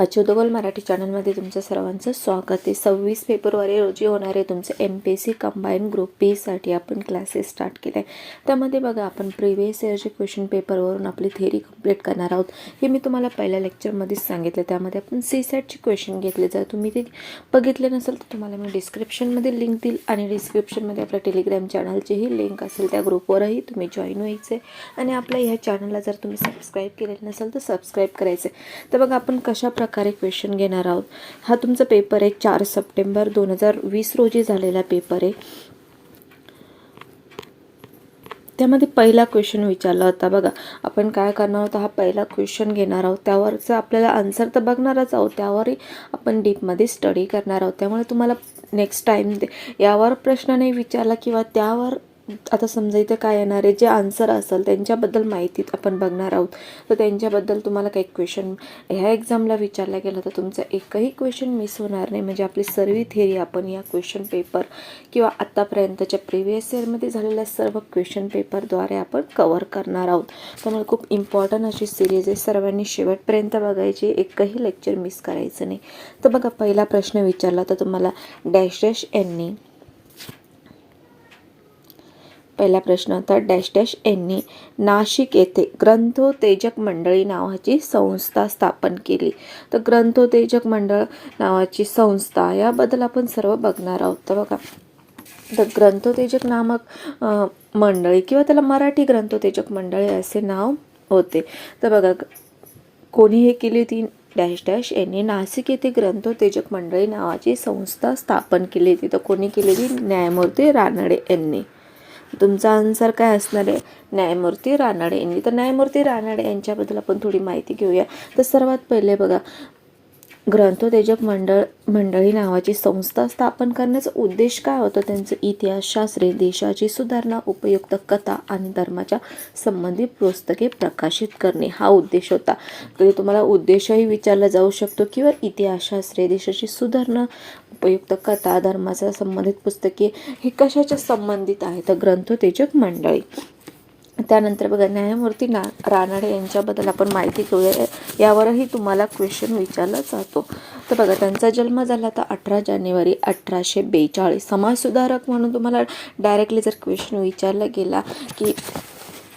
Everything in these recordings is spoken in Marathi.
अच्युतगोल मराठी चॅनलमध्ये तुमचं सर्वांचं स्वागत आहे। 26 फेब्रुवारी रोजी होणारे तुमचे MPSC कंबाईन ग्रुप बी साठी आपण क्लासेस स्टार्ट केले आहे। त्यामध्ये बघा आपण प्रिव्हियस इयरचे क्वेश्चन पेपरवरून आपली थेअरी कंप्लीट करणार आहोत। हे मी तुम्हाला पहिल्या लेक्चरमध्येच सांगितलं। त्यामध्ये आपण CSATचे क्वेश्चन घेतले। जर तुम्ही ते बघितले नसेल तर तुम्हाला मी डिस्क्रिप्शनमध्ये लिंक देईल आणि डिस्क्रिप्शनमध्ये आपल्या टेलिग्राम चॅनलचीही लिंक असेल। त्या ग्रुपवरही तुम्ही जॉईन व्हायचे आणि आपल्या ह्या चॅनलला जर तुम्ही सबस्क्राईब केलेलं नसेल तर सबस्क्राईब करायचे। तर बघा आपण कशा प्रकारे क्वेश्चन घेणार आहोत। हा तुमचा पेपर आहे 4 सप्टेंबर 2020 रोजी झालेला पेपर आहे। त्यामध्ये पहिला क्वेश्चन विचारला होता। बघा आपण काय करणार आहोत, हा पहिला क्वेश्चन घेणार आहोत, त्यावरचं आपल्याला आन्सर तर बघणारच आहोत, त्यावरही आपण डीपमध्ये स्टडी करणार आहोत। त्यामुळे तुम्हाला नेक्स्ट टाइम यावर प्रश्न नाही विचारला किंवा त्यावर आता समजा इथे काय येणार आहे, जे आन्सर असेल त्यांच्याबद्दल माहिती आपण बघणार आहोत। तर त्यांच्याबद्दल तुम्हाला काही क्वेश्चन ह्या एक्झामला विचारला गेला तर तुमचा एकही क्वेश्चन मिस होणार नाही। म्हणजे आपली सर्व थेअरी आपण या क्वेश्चन पेपर किंवा आत्तापर्यंतच्या प्रिव्हियस इयरमध्ये झालेल्या सर्व क्वेश्चन पेपरद्वारे आपण कव्हर करणार आहोत। त्यामुळे खूप इम्पॉर्टंट अशी सिरीज आहे, सर्वांनी शेवटपर्यंत बघायची, एकही लेक्चर मिस करायचं नाही। तर बघा पहिला प्रश्न विचारला तर तुम्हाला डॅश डॅश यांनी, पहिला प्रश्न होता डॅश डॅश यांनी नाशिक येथे ग्रंथोत्तेजक मंडळी नावाची संस्था स्थापन केली। तर ग्रंथोत्तेजक मंडळ नावाची संस्था याबद्दल आपण सर्व बघणार आहोत। तर बघा तर ग्रंथोत्तेजक नामक मंडळी किंवा त्याला मराठी ग्रंथोत्तेजक मंडळी असे नाव होते। तर बघा कोणी हे केली होती, डॅश डॅश यांनी नाशिक येथे ग्रंथोत्तेजक मंडळी नावाची संस्था स्थापन केली होती। तर कोणी केली होती, न्यायमूर्ती रानडे यांनी। तुमचा आन्सर काय असणार आहे, न्यायमूर्ती रानडे यांनी। तर न्यायमूर्ती रानडे यांच्याबद्दल आपण थोडी माहिती घेऊया। तर सर्वात पहिले बघा ग्रंथोत्तेजक मंडळी नावाची संस्था स्थापन करण्याचा उद्देश काय होता, त्यांचं इतिहास, शास्त्रे, देशाची सुधारणा, उपयुक्त कथा आणि धर्माच्या संबंधित पुस्तके प्रकाशित करणे हा उद्देश होता। कधी तुम्हाला उद्देशही विचारला जाऊ शकतो किंवा इतिहास, शास्त्रे, देशाची सुधारणा, उपयुक्त कथा, धर्माच्या संबंधित पुस्तके हे कशाच्या संबंधित आहे, तर ग्रंथोत्तेजक मंडळी। त्यानंतर बघा न्यायमूर्ती रानडे यांच्याबद्दल आपण माहिती घेऊया, यावरही तुम्हाला क्वेश्चन विचारला जातो। तर बघा त्यांचा जन्म झाला तर 18 जानेवारी 1842। समाजसुधारक म्हणून तुम्हाला डायरेक्टली जर क्वेश्चन विचारला गेला की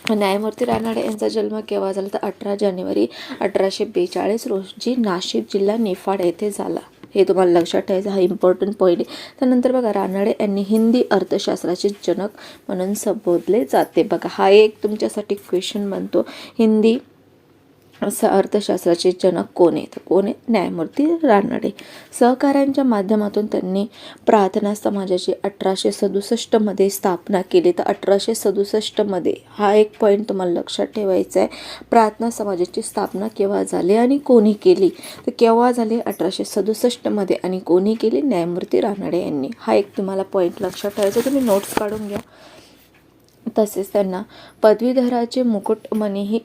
न्यायमूर्ती रानडे यांचा जन्म केव्हा झाला, तर 18 जानेवारी 1842 रोजी नाशिक जिल्हा निफाड येथे झाला। हे तुम्हाला लक्षात ठेवायचं, हा इम्पॉर्टंट पॉईंट आहे। त्यानंतर बघा रानडे यांनी हिंदी अर्थशास्त्राचे जनक म्हणून संबोधले जाते। बघा हा एक तुमच्यासाठी क्वेश्चन बनतो, हिंदी अर्थशास्त्राचे जनक कोण आहे, तर कोण आहे, न्यायमूर्ती रानडे। सहकाऱ्यांच्या माध्यमातून त्यांनी प्रार्थना समाजाची 1867 मध्ये स्थापना केली। तर 1867 मध्ये हा एक पॉईंट तुम्हाला लक्षात ठेवायचा आहे, प्रार्थना समाजाची स्थापना केव्हा झाली आणि कोणी केली, तर केव्हा झाली, 1867 मध्ये, आणि कोणी केली, न्यायमूर्ती रानडे यांनी। हा एक तुम्हाला पॉईंट लक्षात ठेवायचा, तुम्ही नोट्स काढून घ्या। तसेच त्यांना पदवीधराचे मुकुटमणी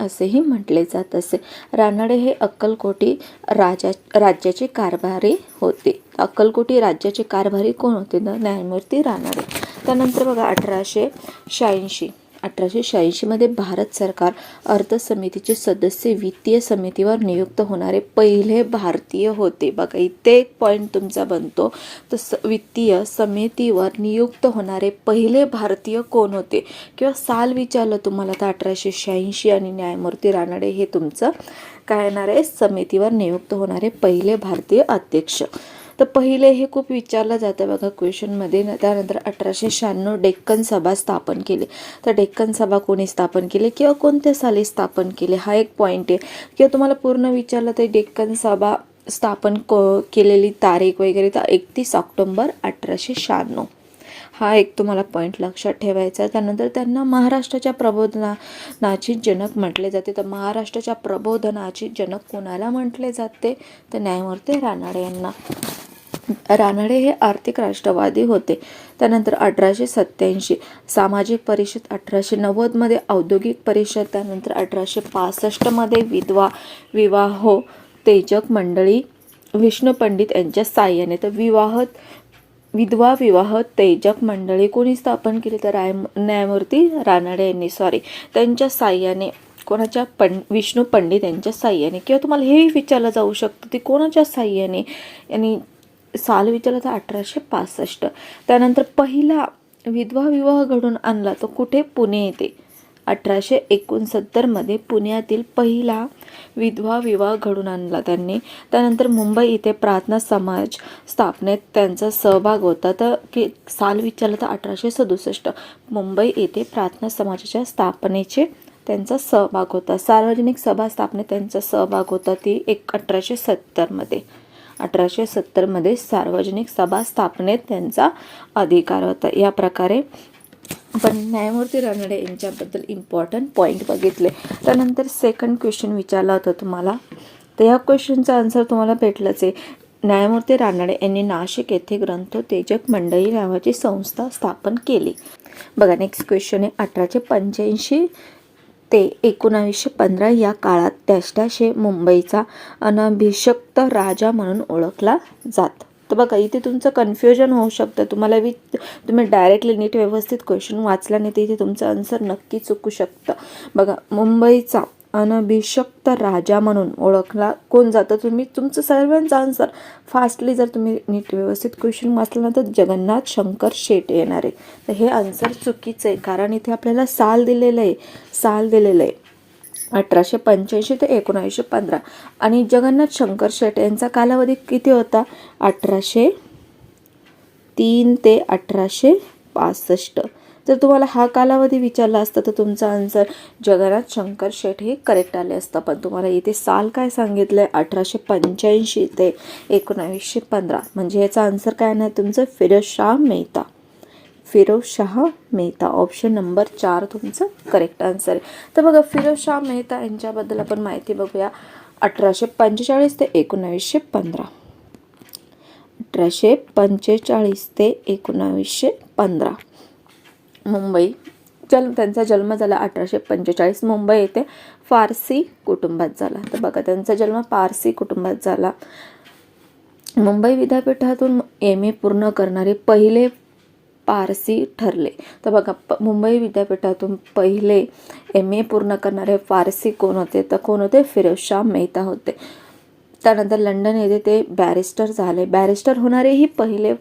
असेही म्हटले जात असे। रानडे हे अक्कलकोटी राज्याचे कारभारी होते। अक्कलकोटी राज्याचे कारभारी कोण होते, तर न्यायमूर्ती रानडे। त्यानंतर बघा 1886 मध्ये भारत सरकार अर्थ समितीचे सदस्य वित्तीय समितीवर नियुक्त होणारे पहिले भारतीय होते। बघा इथे एक पॉईंट तुमचा बनतो, तर वित्तीय समितीवर नियुक्त होणारे पहिले भारतीय कोण होते किंवा साल विचारलं तुम्हाला तर 1886 आणि न्यायमूर्ती रानडे हे तुमचं काय येणार आहे, समितीवर नियुक्त होणारे पहिले भारतीय अध्यक्ष। तर पहिले हे खूप विचारलं जातं बघा क्वेश्चनमध्ये। त्यानंतर 1896 डेक्कन सभा स्थापन केली। तर डेक्कन सभा कोणी स्थापन केली किंवा कोणत्या साली स्थापन केली, हा एक पॉईंट आहे। किंवा तुम्हाला पूर्ण विचारलं तर डेक्कन सभा स्थापन केलेली तारीख वगैरे, तर 31 ऑक्टोबर 1896 हा एक तुम्हाला पॉईंट लक्षात ठेवायचा। त्यानंतर त्यांना महाराष्ट्राच्या प्रबोधनाची जनक म्हटले जाते। तर महाराष्ट्राच्या प्रबोधनाची जनक कोणाला म्हटले जाते, तर न्यायमूर्ती रानडे यांना। रानडे हे आर्थिक राष्ट्रवादी होते। त्यानंतर 1887 सामाजिक परिषद, 1890 मध्ये औद्योगिक परिषद, त्यानंतर 1865 मध्ये विवाहोत्तेजक मंडळी विष्णू पंडित यांच्या साहाय्याने। तर विवाहोत्तेजक मंडळी कोणी स्थापन केली, तर न्यायमूर्ती रानडे यांनी, त्यांच्या साहाय्याने कोणाच्या विष्णू पंडित यांच्या साह्याने, किंवा तुम्हाला हेही विचारलं जाऊ शकतं ती कोणाच्या साह्याने, आणि साल विचारलं तर 1865. त्यानंतर पहिला विधवा विवाह घडून आणला तो कुठे? पुणे येथे 1869 पुण्यातील पहिला विधवा विवाह घडून आणला त्यांनी. त्यानंतर मुंबई इथे प्रार्थना समाज स्थापनेत त्यांचा सहभाग होता. तर की साल विचारलं तर 1867 मुंबई येथे प्रार्थना समाजाच्या स्थापनेचे त्यांचा सहभाग होता. सार्वजनिक सभा स्थापनेत त्यांचा सहभाग होता ती 1870 सार्वजनिक सभा स्थापनेत त्यांचा अधिकार होता. या प्रकारे आपण न्यायमूर्ती रानडे यांच्याबद्दल इम्पॉर्टंट पॉईंट बघितले. त्यानंतर सेकंड क्वेश्चन विचारला होता तुम्हाला, तर या क्वेश्चनचा आन्सर तुम्हाला भेटलंच आहे. न्यायमूर्ती रानडे यांनी नाशिक येथे ग्रंथोत्तेजक मंडळी नावाची संस्था स्थापन केली. बघा नेक्स्ट क्वेश्चन आहे, 1885 ते 1915 या काळात डॅश डॅश हे मुंबईचा अनभिषिक्त राजा म्हणून ओळखला जात. तर बघा इथे तुमचं कन्फ्युजन होऊ शकतं. तुम्ही डायरेक्टली नीट व्यवस्थित क्वेश्चन वाचला नाही तर इथे तुमचं आन्सर नक्की चुकू शकतं. बघा मुंबईचा अनभिषिक्त राजा म्हणून ओळखला कोण जातं, तुमचं सर्वांचा आन्सर फास्टली जर तुम्ही नीट व्यवस्थित क्वेश्चन वाचला ना तर जगन्नाथ शंकर शेट येणार आहे. तर हे आन्सर चुकीचं आहे, कारण इथे आपल्याला साल दिलेलं आहे 1885 ते 1915 आणि जगन्नाथ शंकर शेट यांचा कालावधी किती होता? 1803 ते 1865. जर तुम्हाला हा कालावधी विचारला असता तर तुमचा आन्सर जगन्नाथ शंकर शेट हे करेक्ट आले असतं. पण तुम्हाला इथे साल काय सांगितलं आहे? 1885 ते 1915. म्हणजे याचा आन्सर काय नाही तुमचं फिरोजशाह मेहता. ऑप्शन नंबर 4 तुमचं करेक्ट आन्सर आहे. तर बघा फिरोजशाह मेहता यांच्याबद्दल आपण माहिती बघूया. 1845 ते 1915. 1845 ते 1915 मुंबई. त्यांचा जन्म झाला 1845 मुंबई येथे फारसी कुटुंबात झाला. तर बघा त्यांचा जन्म पारसी कुटुंबात झाला. मुंबई विद्यापीठातून MA पूर्ण करणारे पहिले पारसी ठरले. तर बघा मुंबई विद्यापीठातून पहिले MA पूर्ण करणारे फारसी कोण होते? तर कोण होते? फिरोजशाह मेहता होते. त्यानंतर लंडन येथे ते बॅरिस्टर झाले. बॅरिस्टर होणारेही पहिले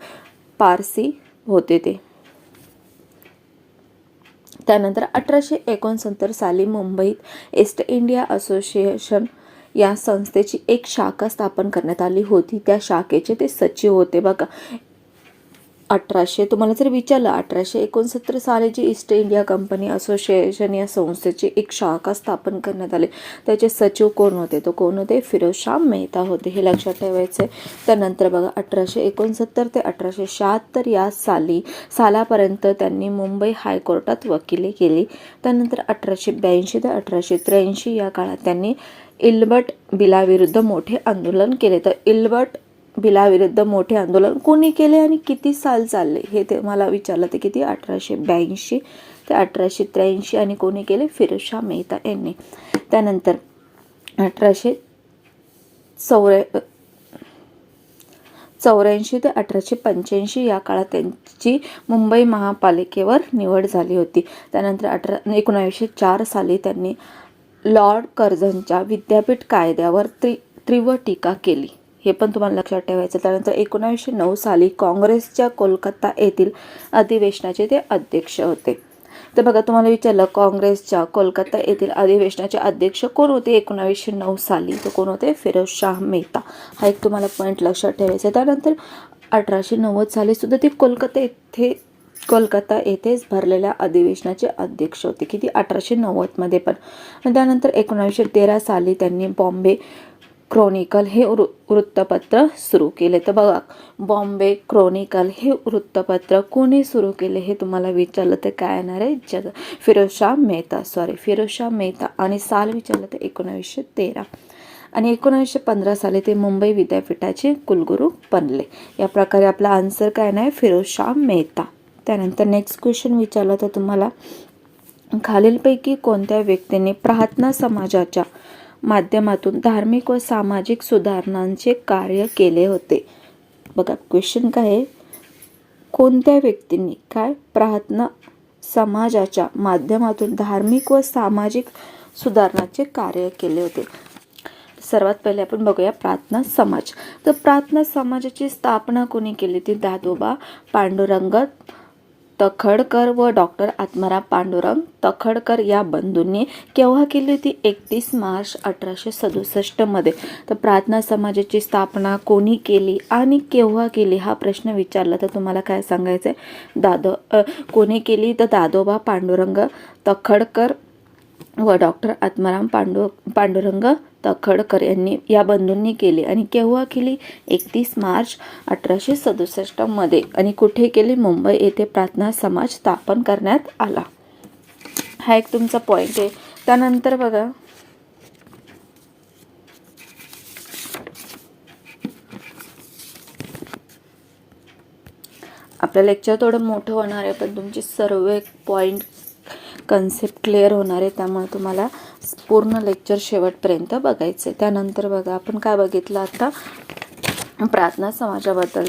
पारसी होते ते. त्यानंतर 1869 साली मुंबईत ईस्ट इंडिया असोसिएशन या संस्थेची एक शाखा स्थापन करण्यात आली होती. त्या शाखेचे ते सचिव होते. बघा तुम्हाला जर विचारलं 1869 साली जी ईस्ट इंडिया कंपनी असोसिएशन या संस्थेची एक शाखा स्थापन करण्यात आली, त्याचे सचिव कोण होते? तो कोण होते? फिरोजशाह मेहता होते. हे लक्षात ठेवायचे. त्यानंतर बघा 1869 ते 1876 या सालापर्यंत त्यांनी मुंबई हायकोर्टात वकिली केली. त्यानंतर 1882 ते 1883 या काळात त्यांनी इल्बर्ट बिलाविरुद्ध मोठे आंदोलन केले. तर इल्बर्ट बिलाविरुद्ध मोठे आंदोलन कोणी केले आणि किती साल चालले हे ते मला विचारलं. ते किती? 1882 ते 1883 आणि कोणी केले? फिरोजशाह मेहता यांनी. त्यानंतर 1884 ते 1885 या काळात त्यांची मुंबई महापालिकेवर निवड झाली होती. त्यानंतर 1904 साली त्यांनी लॉर्ड कर्झनच्या विद्यापीठ कायद्यावर तीव्र टीका केली. हे पण तुम्हाला लक्षात ठेवायचं. त्यानंतर 1909 साली काँग्रेसच्या कोलकाता येथील अधिवेशनाचे ते अध्यक्ष होते. तर बघा तुम्हाला विचारलं काँग्रेसच्या कोलकाता येथील अधिवेशनाचे अध्यक्ष कोण होते 1909 साली? तर कोण होते? फिरोजशाह मेहता. हा एक तुम्हाला पॉईंट लक्षात ठेवायचा. त्यानंतर 1890 साली सुद्धा ते कोलकाता येथेच भरलेल्या अधिवेशनाचे अध्यक्ष होते. किती? 1890 पण. त्यानंतर 1913 साली त्यांनी बॉम्बे क्रॉनिकल हे वृत्तपत्र सुरू केले. तर बघा बॉम्बे क्रॉनिकल हे वृत्तपत्र कोणी सुरू केले हे तुम्हाला विचारलं तर काय येणार आहे? फिरोजशाह मेहता. आणि साल विचारलं तर 1913. आणि 1915 साली ते मुंबई विद्यापीठाचे कुलगुरू बनले. या प्रकारे आपला आन्सर काय नाही? फिरोजशाह मेहता. त्यानंतर नेक्स्ट क्वेश्चन विचारलं तर तुम्हाला खालीलपैकी कोणत्या व्यक्तीने प्रार्थना समाजाच्या माध्यमातून धार्मिक व सामाजिक सुधारणांचे कार्य केले होते? बघा क्वेश्चन काय आहे? कोणत्या व्यक्तींनी प्रार्थना समाजाच्या माध्यमातून धार्मिक व सामाजिक सुधारणाचे कार्य केले होते. सर्वात पहिले आपण बघूया प्रार्थना समाज. तर प्रार्थना समाजाची स्थापना कोणी केली? ती दादोबा पांडुरंग तखडकर व डॉक्टर आत्माराम पांडुरंग तखडकर या बंधूंनी केव्हा केली होती? 31 मार्च 1867 मध्ये. तर प्रार्थना समाजाची स्थापना कोणी केली आणि केव्हा केली हा प्रश्न विचारला तर तुम्हाला काय सांगायचं आहे? कोणी केली? तर दादोबा पांडुरंग तखडकर व डॉक्टर आत्माराम पांडुरंग तखडकर यांनी या बंधूंनी केली. आणि केव्हा केली? 31 मार्च 1867 मध्ये. आणि कुठे केली? मुंबई येथे प्रार्थना समाज स्थापन करण्यात आला. हा एक तुमचा पॉइंट आहे. त्यानंतर बघा आपलं लेक्चर थोडं मोठं होणार आहे पण तुमचे सर्व पॉइंट कन्सेप्ट क्लिअर होणार आहे, त्यामुळे तुम्हाला पूर्ण लेक्चर शेवटपर्यंत बघायचं आहे. त्यानंतर बघा आपण काय बघितलं आता? प्रार्थना समाजाबद्दल.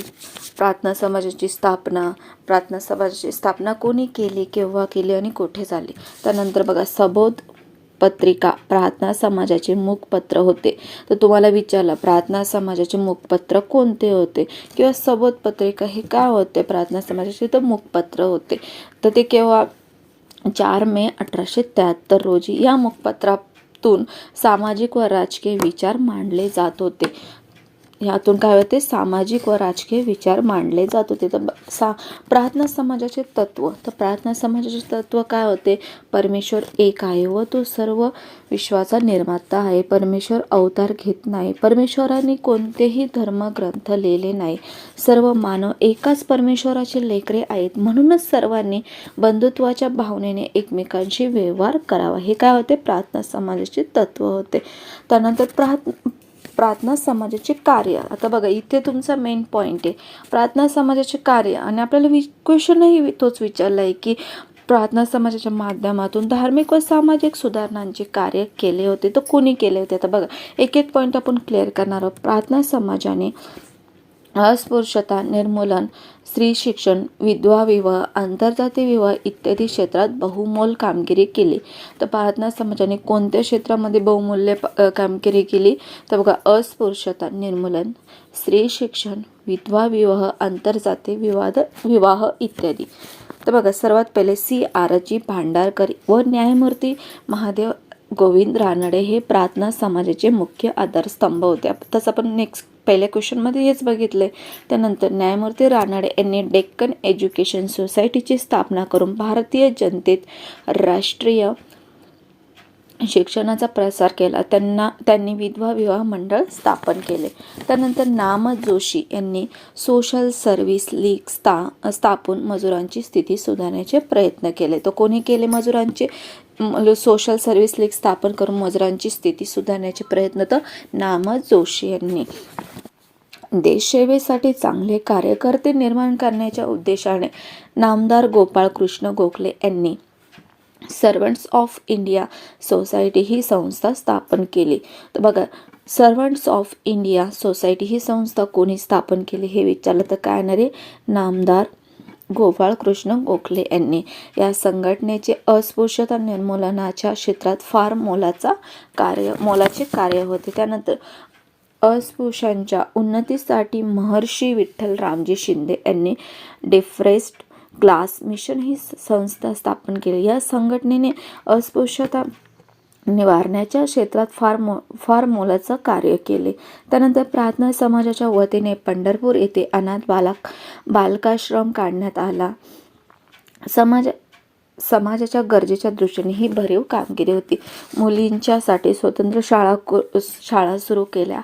प्रार्थना समाजाची स्थापना कोणी केली, केव्हा केली आणि कुठे झाली. त्यानंतर बघा सबोध पत्रिका प्रार्थना समाजाचे मुखपत्र होते. तर तुम्हाला विचारलं प्रार्थना समाजाचे मुखपत्र कोणते होते किंवा सबोध पत्रिका हे काय होते प्रार्थना समाजाचे? तर मुखपत्र होते. तर ते केव्हा? 4 मे 1873 रोजी या मुखपत्रातून सामाजिक व राजकीय विचार मांडले जात होते. यातून काय होते? सामाजिक व राजकीय विचार मांडले जात होते. तर प्रार्थना समाजाचे तत्व. तर प्रार्थना समाजाचे तत्व काय होते? परमेश्वर एक आहे व तो सर्व विश्वाचा निर्माता आहे. परमेश्वर अवतार घेत नाही. परमेश्वराने कोणतेही धर्मग्रंथ लिहिले नाही. सर्व मानव एकाच परमेश्वराचे लेकरे आहेत. म्हणूनच सर्वांनी बंधुत्वाच्या भावनेने एकमेकांशी व्यवहार करावा. हे काय होते? प्रार्थना समाजाचे तत्व होते. त्यानंतर प्रार्थना समाजाचे कार्य. आता बघा इथे तुमचा मेन पॉइंट आहे प्रार्थना समाजाचे कार्य. आणि आपल्याला क्वेश्चनही तोच विचारला आहे की प्रार्थना समाजाच्या माध्यमातून धार्मिक व सामाजिक सुधारणांचे कार्य केले होते. तर कोणी केले होते? आता बघा एक एक पॉइंट आपण क्लिअर करणार आहोत. प्रार्थना समाजाने अस्पृश्यता निर्मूलन, स्त्री शिक्षण, विधवा विवाह, आंतरजातीय विवाह इत्यादी क्षेत्रात बहुमोल कामगिरी केली. तर प्रार्थना समाजाने कोणत्या क्षेत्रामध्ये बहुमूल्य कामगिरी केली? तर बघा अस्पृश्यता निर्मूलन, स्त्री शिक्षण, विधवा विवाह, आंतरजातीय विवाह इत्यादी. तर बघा सर्वात पहिले CR भांडारकर व न्यायमूर्ती महादेव गोविंद रानडे हे प्रार्थना समाजाचे मुख्य आधारस्तंभ होते. तसं आपण नेक्स्ट पहिल्या क्वेश्चनमध्ये हेच बघितले. त्यानंतर न्यायमूर्ती रानडे यांनी डेक्कन एज्युकेशन सोसायटीची स्थापना करून भारतीय जनतेत राष्ट्रीय शिक्षणाचा प्रसार केला. त्यांनी विधवा विवाह मंडळ स्थापन केले. त्यानंतर नामद जोशी यांनी सोशल सर्व्हिस लीग स्थापून मजुरांची स्थिती सुधारण्याचे प्रयत्न केले. तर कोणी केले? मजुरांचे सोशल सर्व्हिस लीग स्थापन करून मजुरांची स्थिती सुधारण्याचे प्रयत्न तर नामद जोशी यांनी. देशसेवेसाठी चांगले कार्यकर्ते निर्माण करण्याच्या उद्देशाने नामदार गोपाळ कृष्ण गोखले यांनी सर्वंट्स ऑफ इंडिया सोसायटी ही संस्था स्थापन केली. तर बघा सर्वंट्स ऑफ इंडिया सोसायटी ही संस्था कोणी स्थापन केली हे विचारलं तर काय येणार आहे? नामदार गोपाळ कृष्ण गोखले यांनी. या संघटनेचे अस्पृश्यता निर्मूलनाच्या क्षेत्रात फार मोलाचे कार्य होते. त्यानंतर अस्पृश्यांच्या उन्नतीसाठी महर्षी विठ्ठल रामजी शिंदे यांनी डिप्रेस्ड क्लास मिशन ही संस्था स्थापन केली. या संघटनेने अस्पृश्यता निवारण्याच्या क्षेत्रात फार मोलाचं कार्य केले. त्यानंतर प्रार्थना समाजाच्या वतीने पंढरपूर येथे अनाथ बालकाश्रम काढण्यात आला. समाजाच्या गरजेच्या दृष्टीने ही भरीव कामगिरी होती. मुलींच्यासाठी स्वतंत्र शाळा सुरू केल्या.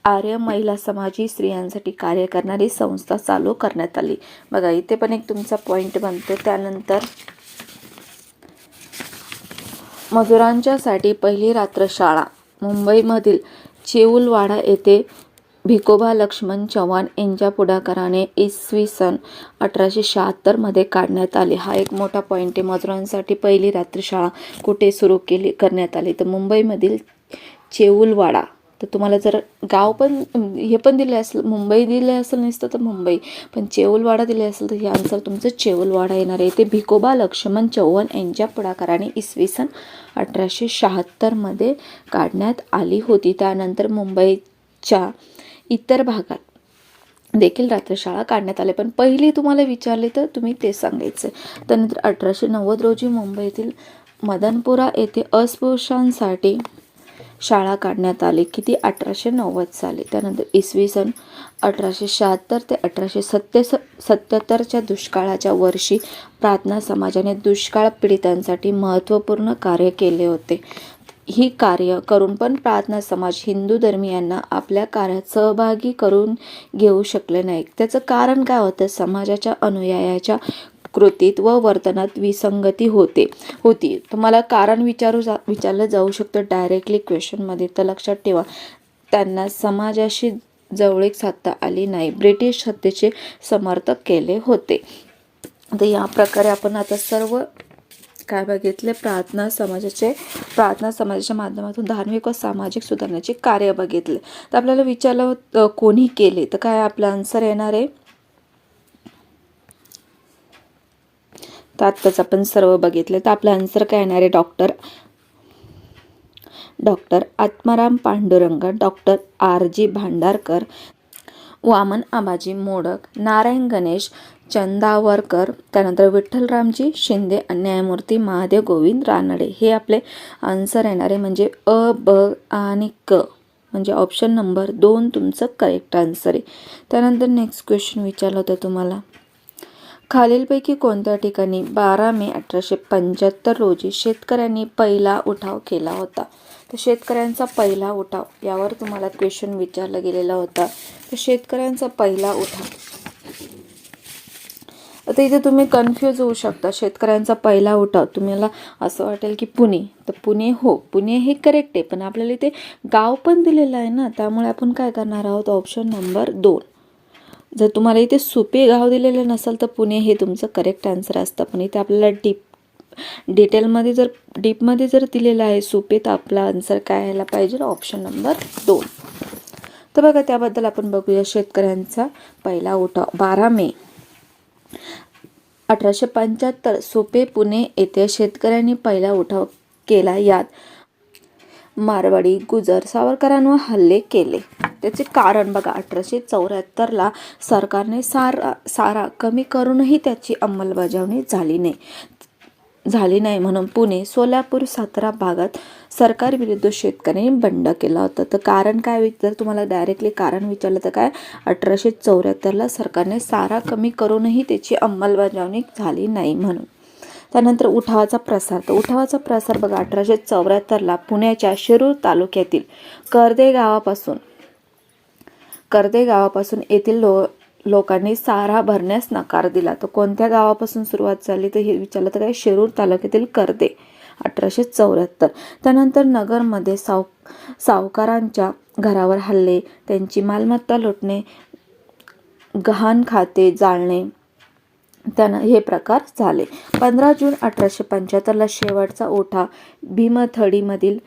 आर्य महिला समाजी स्त्रियांसाठी कार्य करणारी संस्था चालू करण्यात आली. बघा इथे पण एक तुमचा पॉइंट बनतो. त्यानंतर मजुरांच्यासाठी पहिली रात्रशाळा मुंबईमधील चेऊलवाडा येथे भिकोबा लक्ष्मण चव्हाण यांच्या पुढाकाराने इसवी सन 1876 मध्ये काढण्यात आली. हा एक मोठा पॉइंट आहे. मजुरांसाठी पहिली रात्रशाळा कुठे सुरू करण्यात आली? तर मुंबईमधील चेऊलवाडा तर तुम्हाला जर गाव पण हे पण दिले असेल, मुंबई दिले असेल नसतं तर मुंबई, पण चेऊलवाडा दिले असेल तर हे आन्सर तुमचं चेऊलवाडा येणार आहे. ते भिकोबा लक्ष्मण चौहान यांच्या पुढाकाराने इसवी सन 1876 काढण्यात आली होती. त्यानंतर मुंबईच्या इतर भागात देखील रात्रशाळा काढण्यात आले, पण पहिली तुम्हाला विचारले तर तुम्ही ते सांगायचं. त्यानंतर 1890 रोजी मुंबईतील मदनपुरा येथे अस्पृश्यांसाठी शाळा काढण्यात आली. किती? 1890 साली. त्यानंतर इसवी सन 1876 ते 1877च्या दुष्काळाच्या वर्षी प्रार्थना समाजाने दुष्काळ पीडितांसाठी महत्त्वपूर्ण कार्य केले होते. ही कार्य करून पण प्रार्थना समाज हिंदू धर्मीयांना आपल्या कार्यात सहभागी करून घेऊ शकले नाही. त्याचं कारण काय होतं? समाजाच्या अनुयायाच्या कृतीत व वर्तनात विसंगती होती. तुम्हाला कारण विचारलं जाऊ शकतं डायरेक्टली क्वेश्चनमध्ये. तर लक्षात ठेवा, त्यांना समाजाशी जवळीक साधता आली नाही. ब्रिटिश सत्तेचे समर्थक केले होते. तर या प्रकारे आपण आता सर्व काय बघितले? प्रार्थना समाजाच्या माध्यमातून धार्मिक व सामाजिक सुधारण्याचे कार्य बघितले. तर आपल्याला विचारलं कोणी केले, तर काय आपलं आन्सर येणार आहे? तर आत्ताच आपण सर्व बघितले, तर आपलं आन्सर काय येणार आहे? Doctor Atmaram Pandurang, doctor R.G. Bhandarkar, Vaman Abaji Modak, Narayan Ganesh Chandavarkar, त्यानंतर विठ्ठलरामजी शिंदे, न्यायमूर्ती महादेव गोविंद रानडे. हे आपले आन्सर येणार आहे. म्हणजे अ, ब आणि क, म्हणजे ऑप्शन नंबर 2 तुमचं करेक्ट आन्सर आहे. त्यानंतर नेक्स्ट क्वेश्चन विचारलं होतं तुम्हाला, खालीलपैकी कोणत्या ठिकाणी 12 मे 1875 रोजी शेतकऱ्यांनी पहिला उठाव केला होता? तर शेतकऱ्यांचा पहिला उठाव यावर तुम्हाला क्वेश्चन विचारला गेलेला होता. तर शेतकऱ्यांचा पहिला उठाव, आता इथे तुम्ही कन्फ्यूज होऊ शकता. शेतकऱ्यांचा पहिला उठाव तुम्हाला असं वाटेल की पुणे, तर पुणे हे करेक्ट आहे, पण आपल्याला इथे गाव पण दिलेलं आहे ना, त्यामुळे आपण काय करणार आहोत? Option number 2. जर तुम्हाला इथे सुपे गाव दिलेले नसेल तर पुणे हे तुमचं करेक्ट आन्सर असतं, पण इथे आपल्याला डीपमध्ये जर दिलेलं आहे सुपे, तर आपला आन्सर काय यायला पाहिजे? Option number 2. तर बघा, त्याबद्दल आपण बघूया. शेतकऱ्यांचा पहिला उठाव 12 मे 1875 सुपे पुणे येथे शेतकऱ्यांनी पहिला उठाव केला. यात मारवाडी, गुजर, सावरकरांवर हल्ले केले. त्याचे कारण बघा, 1874ला सरकारने सारा कमी करूनही त्याची अंमलबजावणी झाली नाही म्हणून पुणे, सोलापूर, सातारा भागात सरकारविरुद्ध शेतकऱ्यांनी बंड केला होता. तर कारण काय? जर तुम्हाला डायरेक्टली कारण विचारलं तर काय? 1874ला सरकारने सारा कमी करूनही त्याची अंमलबजावणी झाली नाही म्हणून. त्यानंतर उठावाचा प्रसार, तर उठावाचा प्रसार बघा, 1874ला पुण्याच्या शिरूर तालुक्यातील कर्दे गावापासून येथील लोकांनी सारा भरण्यास नकार दिला. तर कोणत्या गावापासून सुरुवात झाली तर हे विचारलं तर काय? शिरूर तालुक्यातील कर्दे, 1874. त्यानंतर नगरमध्ये सावकारांच्या घरावर हल्ले, त्यांची मालमत्ता लुटणे, गहाण खाते जाळणे, हे प्रकार झाले. 15 जून 1875ला शेवटचा उठाव भीमथडीमधील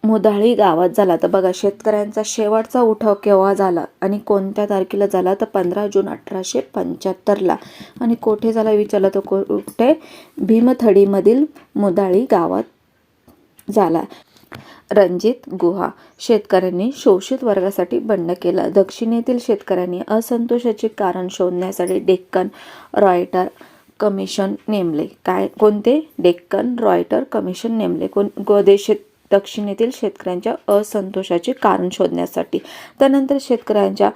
मुधाळी गावात झाला. तर बघा, शेतकऱ्यांचा शेवटचा उठाव केव्हा झाला आणि कोणत्या तारखेला झाला? तर 15 जून 1875ला. आणि कोठे झाला विचारलं तर कुठे? भीमथडीमधील मुधाळी गावात झाला. रणजित गुहा, शेतकऱ्यांनी शोषित वर्गासाठी बंड केला. दक्षिणेतील शेतकऱ्यांनी असंतोषाचे कारण शोधण्यासाठी डेक्कन रॉयटर कमिशन नेमले. कोणते? डेक्कन रॉयटर कमिशन नेमले. दक्षिणेतील शेतकऱ्यांच्या असंतोषाचे कारण शोधण्यासाठी. त्यानंतर शेतकऱ्यांच्या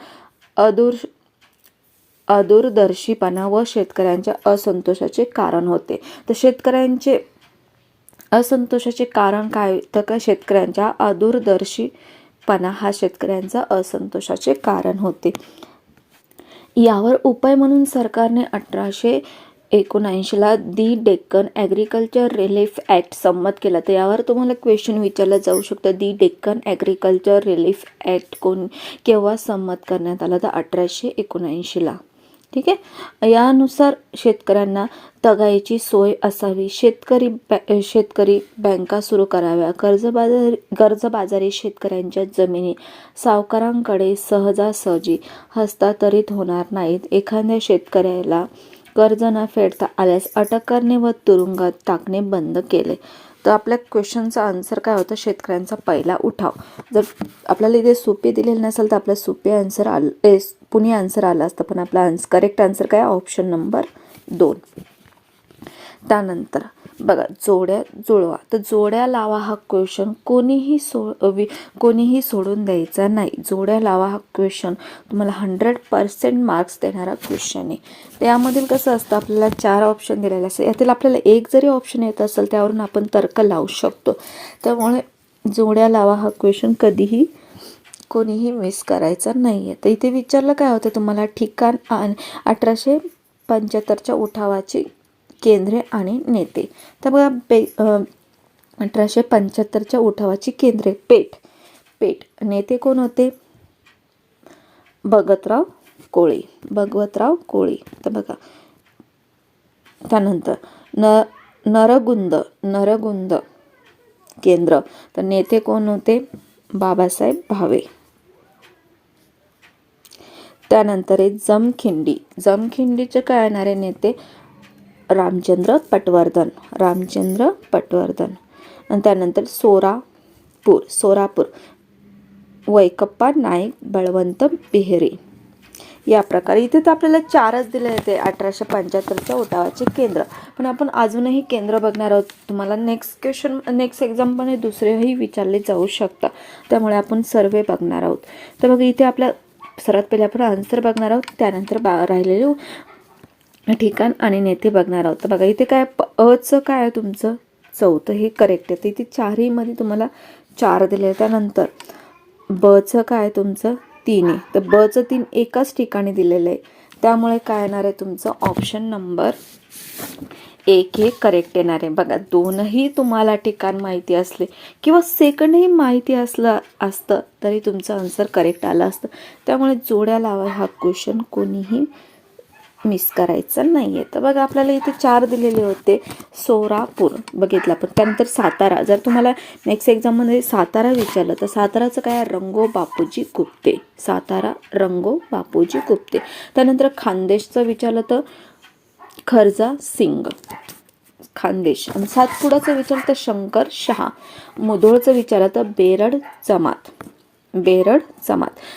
अदूरदर्शीपणा व शेतकऱ्यांच्या असंतोषाचे कारण होते. तर शेतकऱ्यांचे असंतोषाचे कारण काय? तर का शेतकऱ्यांच्या अदूरदर्शीपणा हा शेतकऱ्यांचा असंतोषाचे कारण होते. यावर उपाय म्हणून सरकारने 1879ला दी डेक्कन ॲग्रिकल्चर रिलीफ ॲक्ट संमत केला. तर यावर तुम्हाला क्वेश्चन विचारलं जाऊ शकतं, दी डेक्कन ॲग्रिकल्चर रिलीफ ॲक्ट केव्हा संमत करण्यात आला? तर 1879ला. ठीक आहे. यानुसार शेतकऱ्यांना तगायची सोय असावी. शेतकरी बँका सुरू कराव्या. कर्जबाजारी शेतकऱ्यांच्या जमिनी सावकारांकडे सहजासहजी हस्तांतरित होणार नाहीत. एखाद्या शेतकऱ्याला कर्ज न फेडता आल्यास अटक करणे व तुरुंगात टाकणे बंद केले. तर आपल्या क्वेश्चनचा आन्सर काय होतं? शेतकऱ्यांचा पहिला उठाव. जर आपल्याला इथे सोपे दिलेले नसेल तर आपलं सोपे आन्सर पुणे आन्सर आलं असतं, पण आपला करेक्ट आन्सर काय? Option number 2. त्यानंतर बघा, जोड्या जुळवा. तर जोड्या लावा हा क्वेश्चन कोणीही सोडून द्यायचा नाही. जोड्या लावा हा क्वेश्चन तुम्हाला 100% मार्क्स देणारा क्वेश्चन आहे. त्यामधील कसं असतं, आपल्याला 4 ऑप्शन दिलेले असतात. यातील आपल्याला एक जरी ऑप्शन येत असेल त्यावरून आपण तर्क लावू शकतो. त्यामुळे जोड्या लावा हा क्वेश्चन कधीही कोणीही मिस करायचा नाही आहे. तर इथे विचारलं काय होतं तुम्हाला? ठिकाण आणि 1875च्या उठावाची केंद्रे आणि नेते. तर बघा 1875च्या उठावाची केंद्रे पेठ. नेते कोण होते? भगतराव कोळी. तर बघा, त्यानंतर नरगुंद केंद्र. तर नेते कोण होते? बाबासाहेब भावे. त्यानंतर आहे जमखिंडीचे काय येणारे नेते? रामचंद्र पटवर्धन. आणि त्यानंतर सोरापूर वैकप्पा नाईक बळवंत बेहेरे. या प्रकारे इथे तर आपल्याला 4च दिले होते 1875च्या उठावाचे केंद्र, पण आपण अजूनही केंद्र बघणार आहोत. तुम्हाला नेक्स्ट एक्झाम पण दुसरेही विचारले जाऊ शकता, त्यामुळे आपण सर्वे बघणार आहोत. तर बघा, इथे आपल्या सर्वात पहिले आपण आन्सर बघणार आहोत, त्यानंतर राहिलेले ठिकाण आणि नेते बघणार आहोत. तर बघा, इथे काय अचं काय आहे तुमचं? 4 हे करेक्ट आहे. तर इथे 4ही मध्ये तुम्हाला 4 दिले. त्यानंतर बचं काय आहे तुमचं? 3 आहे. तर बचं 3 एकाच ठिकाणी दिलेलं आहे, त्यामुळे काय येणार आहे तुमचं? ऑप्शन नंबर 1 हे करेक्ट येणार आहे. बघा, 2ही तुम्हाला ठिकाण माहिती असले किंवा सेकंडही माहिती असतं तरी तुमचं आन्सर करेक्ट आलं असतं. त्यामुळे जोड्या लावा हा क्वेश्चन कोणीही मिस करायचं नाही आहे. तर बघा, आपल्याला इथे 4 दिलेले होते. सोलापूर बघितलं आपण. त्यानंतर सातारा. जर तुम्हाला नेक्स्ट एक्झाममध्ये सातारा विचारलं तर साताराचं काय? रंगो बापूजी गुप्ते. त्यानंतर खानदेशचं विचारलं तर खर्जा सिंग खानदेश. आणि सातपुडाचं विचारलं तर शंकर शहा. मुधोळचं विचारलं तर बेरड जमात.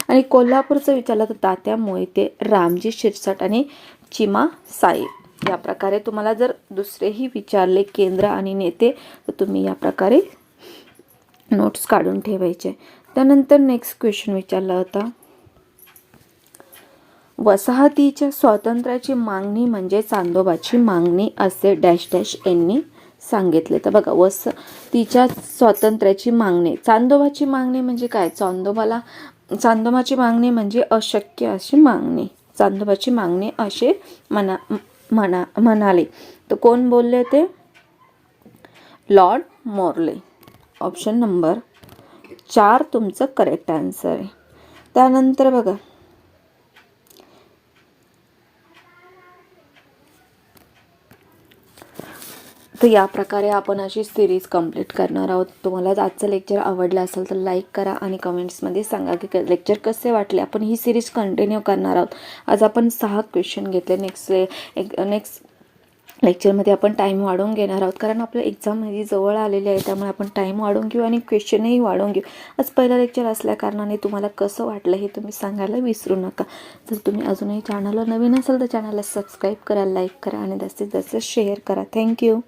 आणि कोल्हापूरचं विचारलं तर तात्या मोहिते, रामजी शिरसाट आणि चिमा साहेब. या प्रकारे तुम्हाला जर दुसरेही विचारले केंद्र आणि नेते तर तुम्ही या प्रकारे नोट्स काढून ठेवायचे. त्यानंतर नेक्स्ट क्वेश्चन विचारला होता, वसाहतीच्या स्वातंत्र्याची मागणी म्हणजे चांदोबाची मागणी असे डॅश डॅश यांनी सांगितले. तर बघा, वसाहतीच्या स्वातंत्र्याची मागणी, चांदोबाची मागणी म्हणजे काय? चांदोबाची मागणी म्हणजे अशक्य अशी मागणी. चांदोबाची मागणी असे म्हणाले. तर कोण बोलले ते? Lord Morley. ऑप्शन नंबर 4 तुमचं करेक्ट आन्सर आहे. त्यानंतर बघा, तर या प्रकारे आपण अशी सिरीज कंप्लीट करणार आहोत. तुम्हाला आजचं लेक्चर आवडलं असेल तर लाईक करा आणि कमेंट्समध्ये सांगा की लेक्चर कसे वाटले. आपण ही सिरीज कंटिन्यू करणार आहोत. आज आपण 6 क्वेश्चन घेतले. नेक्स्ट लेक्चरमध्ये आपण टाईम वाढवून घेणार आहोत, कारण आपल्या एक्झाममध्ये जवळ आलेले आहे, त्यामुळे आपण टाईम वाढवून घेऊ आणि क्वेश्चनही वाढवून घेऊ. आज पहिला लेक्चर असल्याकारणाने तुम्हाला कसं वाटलं हे तुम्ही सांगायला विसरू नका. जर तुम्ही अजूनही चॅनलला नवीन असाल तर चॅनलला सबस्क्राईब करा, लाईक करा आणि जास्तीत जास्त शेअर करा. थँक्यू.